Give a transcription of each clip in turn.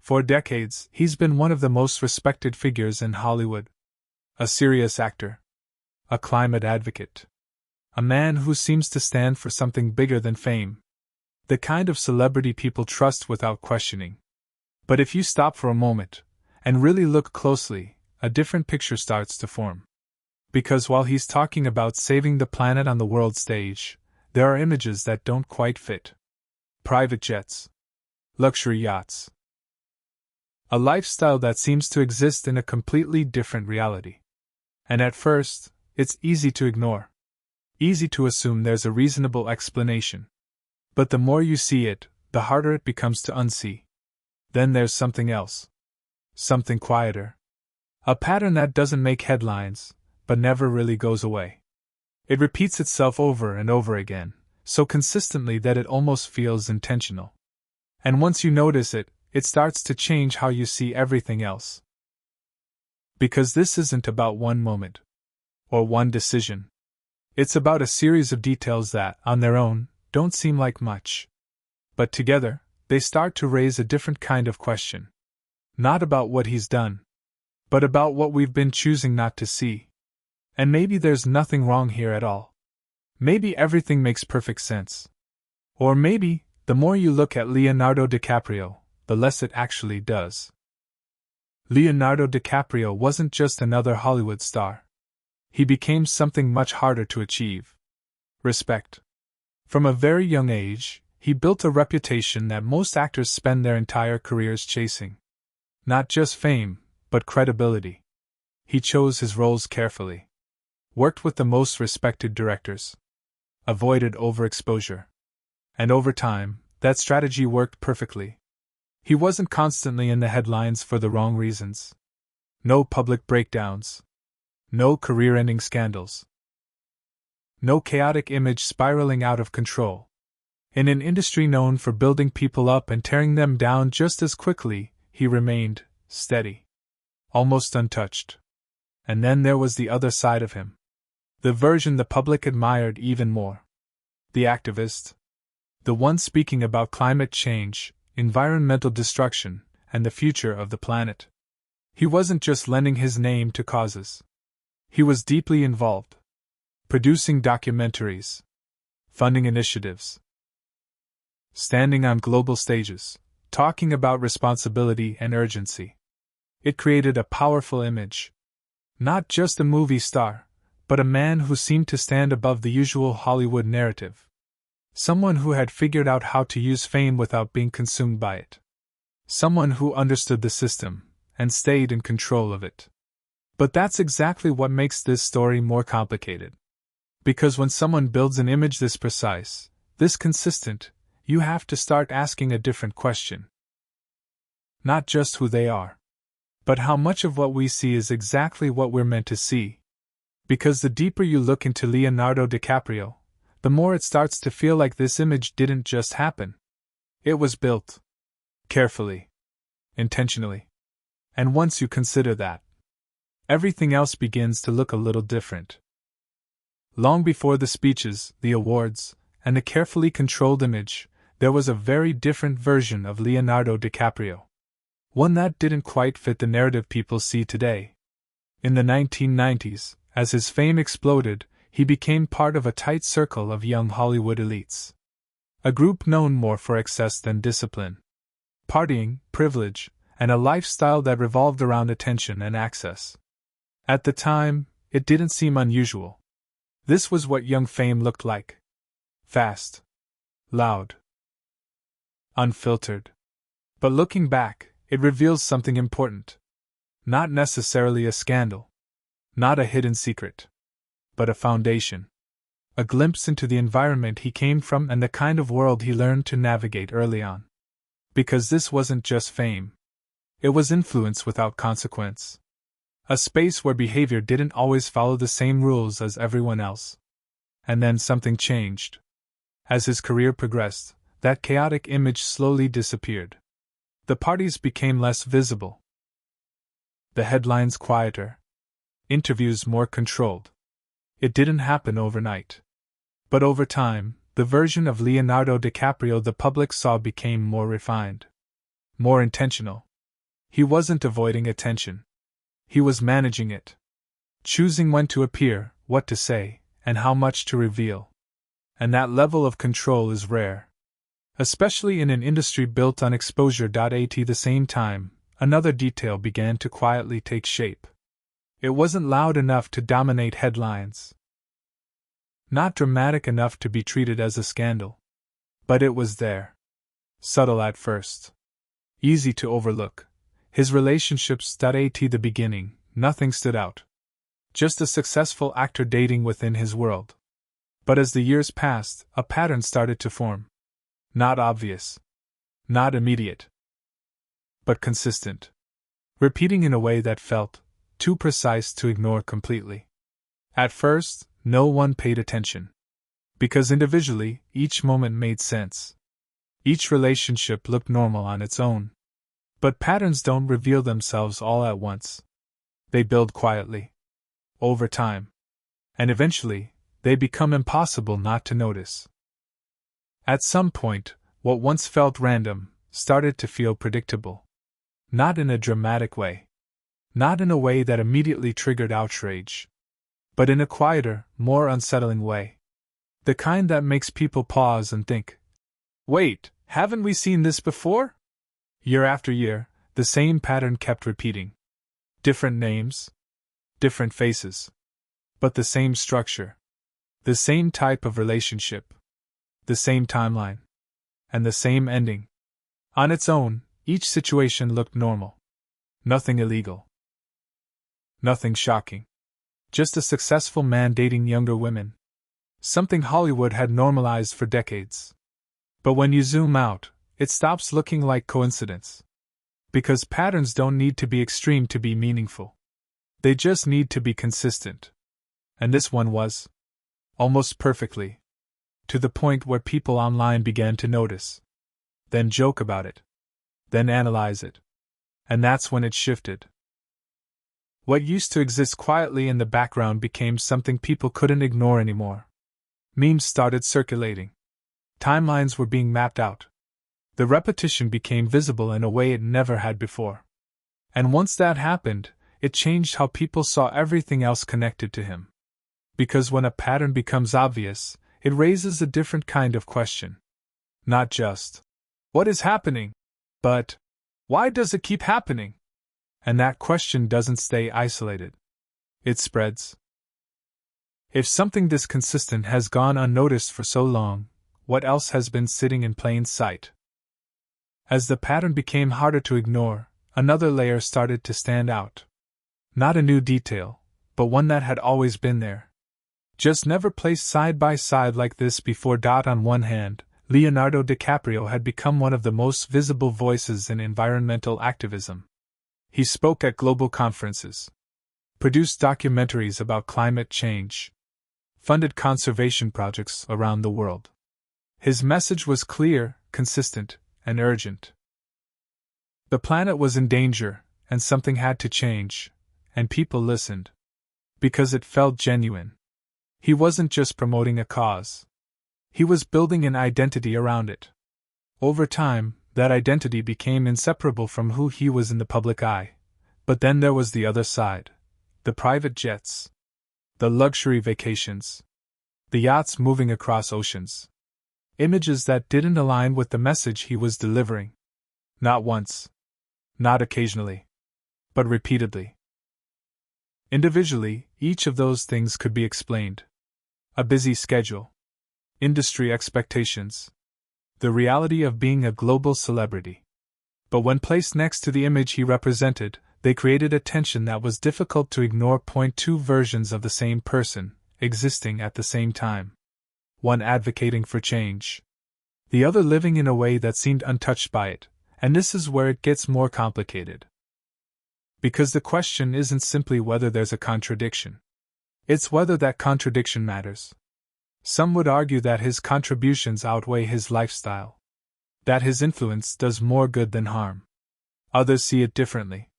For decades, he's been one of the most respected figures in Hollywood. A serious actor. A climate advocate. A man who seems to stand for something bigger than fame. The kind of celebrity people trust without questioning. But if you stop for a moment, and really look closely, a different picture starts to form. Because while he's talking about saving the planet on the world stage, there are images that don't quite fit. Private jets. Luxury yachts. A lifestyle that seems to exist in a completely different reality. And at first, it's easy to ignore. Easy to assume there's a reasonable explanation. But the more you see it, the harder it becomes to unsee. Then there's something else. Something quieter. A pattern that doesn't make headlines, but never really goes away. It repeats itself over and over again, so consistently that it almost feels intentional. And once you notice it, it starts to change how you see everything else. Because this isn't about one moment. Or one decision. It's about a series of details that, on their own, don't seem like much. But together, they start to raise a different kind of question. Not about what he's done, but about what we've been choosing not to see. And maybe there's nothing wrong here at all. Maybe everything makes perfect sense. Or maybe, the more you look at Leonardo DiCaprio, the less it actually does. Leonardo DiCaprio wasn't just another Hollywood star. He became something much harder to achieve. Respect. From a very young age, he built a reputation that most actors spend their entire careers chasing. Not just fame, but credibility. He chose his roles carefully. Worked with the most respected directors. Avoided overexposure. And over time, that strategy worked perfectly. He wasn't constantly in the headlines for the wrong reasons. No public breakdowns. No career-ending scandals. No chaotic image spiraling out of control. In an industry known for building people up and tearing them down just as quickly, he remained steady. Almost untouched. And then there was the other side of him. The version the public admired even more. The activist. The one speaking about climate change, environmental destruction, and the future of the planet. He wasn't just lending his name to causes. He was deeply involved. Producing documentaries. Funding initiatives. Standing on global stages, talking about responsibility and urgency. It created a powerful image. Not just a movie star, but a man who seemed to stand above the usual Hollywood narrative. Someone who had figured out how to use fame without being consumed by it. Someone who understood the system, and stayed in control of it. But that's exactly what makes this story more complicated. Because when someone builds an image this precise, this consistent, you have to start asking a different question. Not just who they are, but how much of what we see is exactly what we're meant to see. Because the deeper you look into Leonardo DiCaprio, the more it starts to feel like this image didn't just happen. It was built. Carefully. Intentionally. And once you consider that, everything else begins to look a little different. Long before the speeches, the awards, and the carefully controlled image, there was a very different version of Leonardo DiCaprio. One that didn't quite fit the narrative people see today. In the 1990s, as his fame exploded, he became part of a tight circle of young Hollywood elites. A group known more for excess than discipline. Partying, privilege, and a lifestyle that revolved around attention and access. At the time, it didn't seem unusual. This was what young fame looked like. Fast. Loud. Unfiltered. But looking back, it reveals something important. Not necessarily a scandal. Not a hidden secret. But a foundation. A glimpse into the environment he came from and the kind of world he learned to navigate early on. Because this wasn't just fame. It was influence without consequence. A space where behavior didn't always follow the same rules as everyone else. And then something changed. As his career progressed, that chaotic image slowly disappeared. The parties became less visible. The headlines quieter. Interviews more controlled. It didn't happen overnight. But over time, the version of Leonardo DiCaprio the public saw became more refined. More intentional. He wasn't avoiding attention. He was managing it. Choosing when to appear, what to say, and how much to reveal. And that level of control is rare. Especially in an industry built on exposure. At the same time, another detail began to quietly take shape. It wasn't loud enough to dominate headlines. Not dramatic enough to be treated as a scandal. But it was there. Subtle at first. Easy to overlook. His relationships. At the beginning, nothing stood out. Just a successful actor dating within his world. But as the years passed, a pattern started to form. Not obvious. Not immediate. But consistent. Repeating in a way that felt too precise to ignore completely. At first, no one paid attention. Because individually, each moment made sense. Each relationship looked normal on its own. But patterns don't reveal themselves all at once. They build quietly. Over time. And eventually, they become impossible not to notice. At some point, what once felt random started to feel predictable. Not in a dramatic way. Not in a way that immediately triggered outrage. But in a quieter, more unsettling way. The kind that makes people pause and think, wait, haven't we seen this before? Year after year, the same pattern kept repeating. Different names. Different faces. But the same structure. The same type of relationship. The same timeline. And the same ending. On its own, each situation looked normal. Nothing illegal. Nothing shocking. Just a successful man dating younger women. Something Hollywood had normalized for decades. But when you zoom out, it stops looking like coincidence. Because patterns don't need to be extreme to be meaningful. They just need to be consistent. And this one was. Almost perfectly. To the point where people online began to notice. Then joke about it. Then analyze it. And that's when it shifted. What used to exist quietly in the background became something people couldn't ignore anymore. Memes started circulating. Timelines were being mapped out. The repetition became visible in a way it never had before. And once that happened, it changed how people saw everything else connected to him. Because when a pattern becomes obvious, it raises a different kind of question. Not just, what is happening? But, why does it keep happening? And that question doesn't stay isolated. It spreads. If something this consistent has gone unnoticed for so long, what else has been sitting in plain sight? As the pattern became harder to ignore, another layer started to stand out. Not a new detail, but one that had always been there. Just never placed side by side like this before. On one hand, Leonardo DiCaprio had become one of the most visible voices in environmental activism. He spoke at global conferences, produced documentaries about climate change, funded conservation projects around the world. His message was clear, consistent, and urgent. The planet was in danger, and something had to change, and people listened. Because it felt genuine. He wasn't just promoting a cause. He was building an identity around it. Over time, that identity became inseparable from who he was in the public eye. But then there was the other side. The private jets. The luxury vacations. The yachts moving across oceans. Images that didn't align with the message he was delivering. Not once. Not occasionally. But repeatedly. Individually, each of those things could be explained. A busy schedule. Industry expectations. The reality of being a global celebrity. But when placed next to the image he represented, they created a tension that was difficult to ignore. Two versions of the same person, existing at the same time. One advocating for change. The other living in a way that seemed untouched by it, and this is where it gets more complicated. Because the question isn't simply whether there's a contradiction. It's whether that contradiction matters. Some would argue that his contributions outweigh his lifestyle. That his influence does more good than harm. Others see it differently.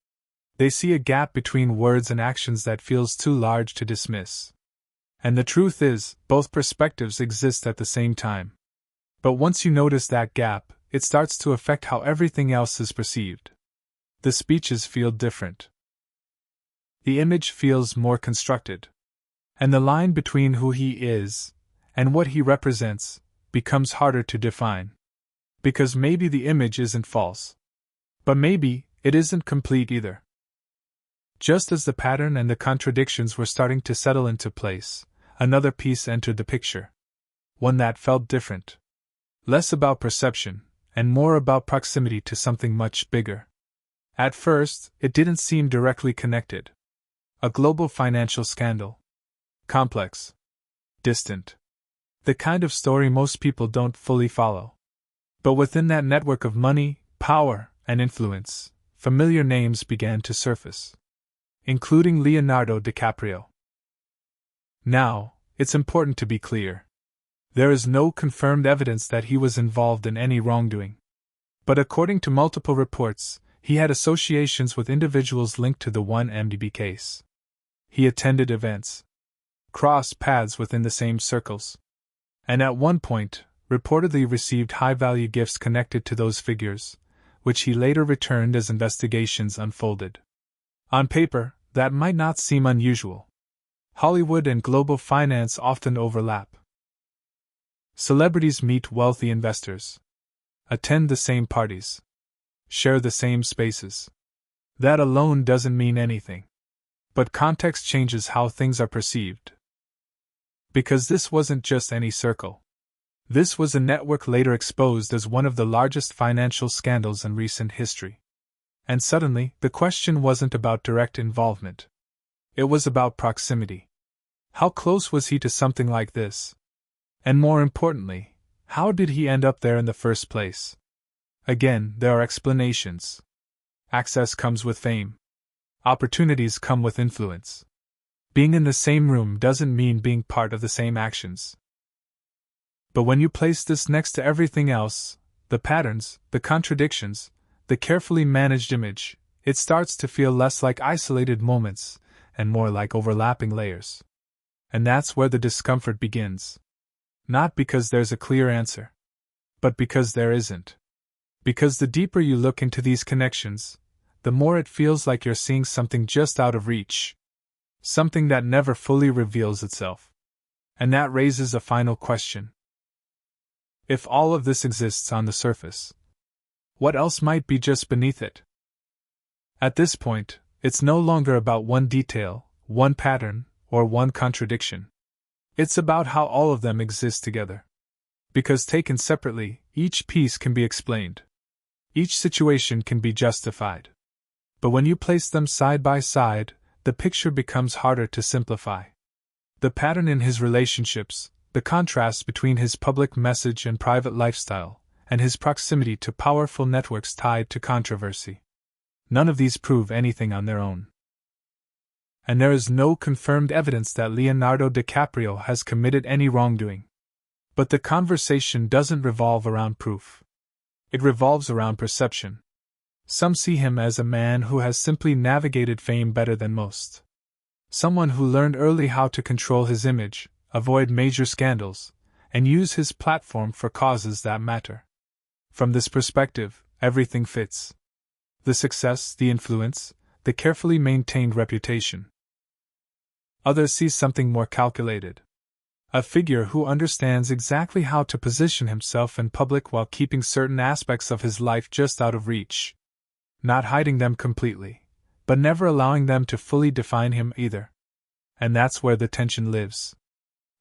They see a gap between words and actions that feels too large to dismiss. And the truth is, both perspectives exist at the same time. But once you notice that gap, it starts to affect how everything else is perceived. The speeches feel different. The image feels more constructed. And the line between who he is and what he represents becomes harder to define. Because maybe the image isn't false. But maybe it isn't complete either. Just as the pattern and the contradictions were starting to settle into place, another piece entered the picture. One that felt different. Less about perception, and more about proximity to something much bigger. At first, it didn't seem directly connected. A global financial scandal. Complex. Distant. The kind of story most people don't fully follow. But within that network of money, power, and influence, familiar names began to surface. Including Leonardo DiCaprio. Now, it's important to be clear. There is no confirmed evidence that he was involved in any wrongdoing. But according to multiple reports, he had associations with individuals linked to the 1MDB case. He attended events, crossed paths within the same circles, and at one point, reportedly received high-value gifts connected to those figures, which he later returned as investigations unfolded. On paper, that might not seem unusual. Hollywood and global finance often overlap. Celebrities meet wealthy investors, attend the same parties, share the same spaces. That alone doesn't mean anything. But context changes how things are perceived. Because this wasn't just any circle. This was a network later exposed as one of the largest financial scandals in recent history. And suddenly, the question wasn't about direct involvement. It was about proximity. How close was he to something like this? And more importantly, how did he end up there in the first place? Again, there are explanations. Access comes with fame. Opportunities come with influence. Being in the same room doesn't mean being part of the same actions. But when you place this next to everything else, the patterns, the contradictions, the carefully managed image, it starts to feel less like isolated moments and more like overlapping layers. And that's where the discomfort begins. Not because there's a clear answer, but because there isn't. Because the deeper you look into these connections, the more it feels like you're seeing something just out of reach. Something that never fully reveals itself. And that raises a final question. If all of this exists on the surface, what else might be just beneath it? At this point, it's no longer about one detail, one pattern, or one contradiction. It's about how all of them exist together. Because taken separately, each piece can be explained. Each situation can be justified. But when you place them side by side, the picture becomes harder to simplify. The pattern in his relationships, the contrast between his public message and private lifestyle, and his proximity to powerful networks tied to controversy. None of these prove anything on their own. And there is no confirmed evidence that Leonardo DiCaprio has committed any wrongdoing. But the conversation doesn't revolve around proof. It revolves around perception. Some see him as a man who has simply navigated fame better than most. Someone who learned early how to control his image, avoid major scandals, and use his platform for causes that matter. From this perspective, everything fits. The success, the influence, the carefully maintained reputation. Others see something more calculated. A figure who understands exactly how to position himself in public while keeping certain aspects of his life just out of reach. Not hiding them completely, but never allowing them to fully define him either. And that's where the tension lives.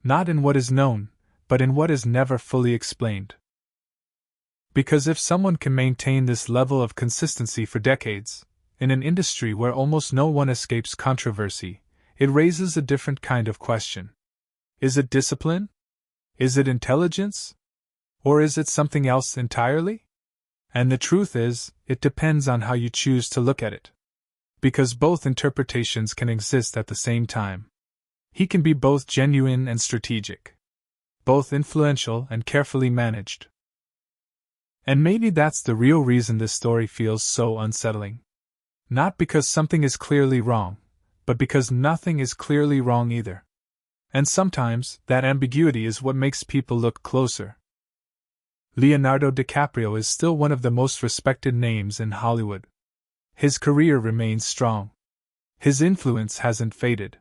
Not in what is known, but in what is never fully explained. Because if someone can maintain this level of consistency for decades, in an industry where almost no one escapes controversy, it raises a different kind of question. Is it discipline? Is it intelligence? Or is it something else entirely? And the truth is, it depends on how you choose to look at it. Because both interpretations can exist at the same time. He can be both genuine and strategic. Both influential and carefully managed. And maybe that's the real reason this story feels so unsettling. Not because something is clearly wrong, but because nothing is clearly wrong either. And sometimes, that ambiguity is what makes people look closer. Leonardo DiCaprio is still one of the most respected names in Hollywood. His career remains strong. His influence hasn't faded.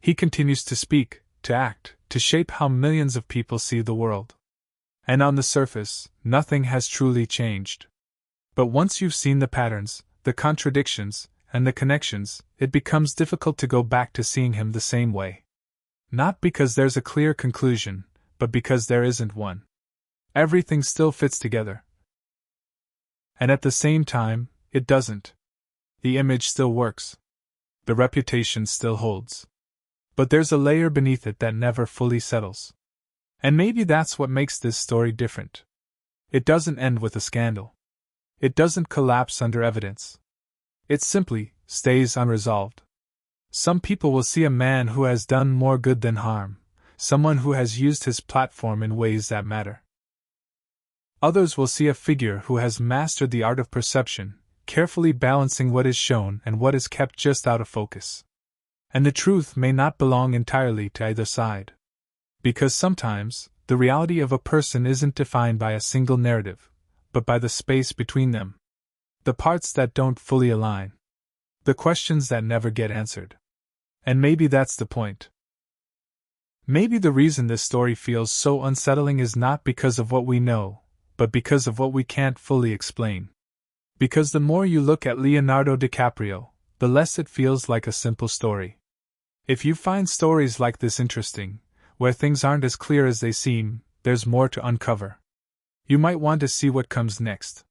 He continues to speak, to act, to shape how millions of people see the world. And on the surface, nothing has truly changed. But once you've seen the patterns, the contradictions, and the connections, it becomes difficult to go back to seeing him the same way. Not because there's a clear conclusion, but because there isn't one. Everything still fits together. And at the same time, it doesn't. The image still works. The reputation still holds. But there's a layer beneath it that never fully settles. And maybe that's what makes this story different. It doesn't end with a scandal. It doesn't collapse under evidence. It simply stays unresolved. Some people will see a man who has done more good than harm, someone who has used his platform in ways that matter. Others will see a figure who has mastered the art of perception, carefully balancing what is shown and what is kept just out of focus. And the truth may not belong entirely to either side. Because sometimes, the reality of a person isn't defined by a single narrative, but by the space between them. The parts that don't fully align. The questions that never get answered. And maybe that's the point. Maybe the reason this story feels so unsettling is not because of what we know, but because of what we can't fully explain. Because the more you look at Leonardo DiCaprio, the less it feels like a simple story. If you find stories like this interesting, where things aren't as clear as they seem, there's more to uncover. You might want to see what comes next.